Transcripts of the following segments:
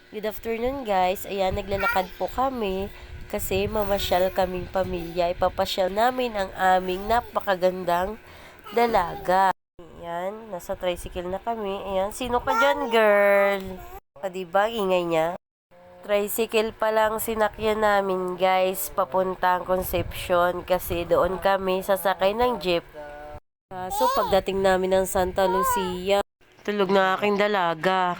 Good afternoon guys. Ayan, naglalakad po kami kasi mamasyal kaming pamilya. Ipapasyal namin ang aming napakagandang dalaga. Ayan, nasa tricycle na kami. Ayan, sino ka dyan girl? Diba, ingay niya. Tricycle pa lang sinakyan namin guys, papuntang Concepcion kasi doon kami sasakay ng jeep. So pagdating namin ng Santa Lucia, tulog na aking dalaga.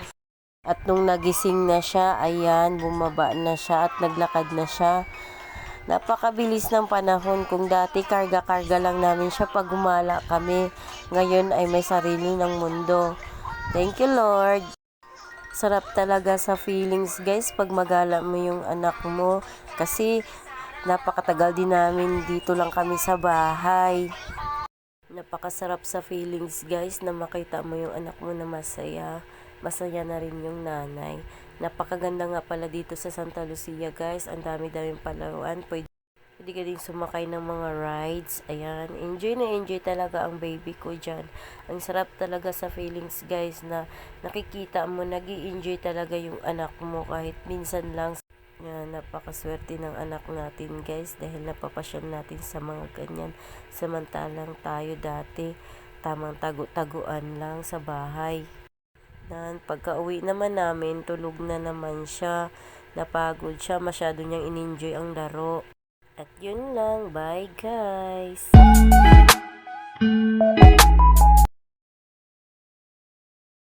At nung nagising na siya, ayan, bumaba na siya at naglakad na siya. Napakabilis ng panahon. Kung dati karga-karga lang namin siya pag gumala kami, ngayon ay may sarili ng mundo. Thank you Lord. Sarap talaga sa feelings guys pag magala mo yung anak mo. Kasi napakatagal din namin dito lang kami sa bahay. Napakasarap sa feelings guys na makita mo yung anak mo na masaya. Masaya na rin yung nanay. Napakaganda nga pala dito sa Santa Lucia guys. Ang dami-daming palaruan. Pwede ka din sumakay ng mga rides. Ayan. Enjoy na enjoy talaga ang baby ko dyan. Ang sarap talaga sa feelings guys na nakikita mo, nag-i-enjoy talaga yung anak mo kahit minsan lang. Yan, napakaswerte ng anak natin guys dahil napapasyal natin sa mga ganyan. Samantalang tayo dati, tamang tagu-taguan lang sa bahay. Dan pagka uwi naman namin, tulog na naman siya. Napagod siya, masyado niyang in-enjoy ang laro. At yun lang, bye guys!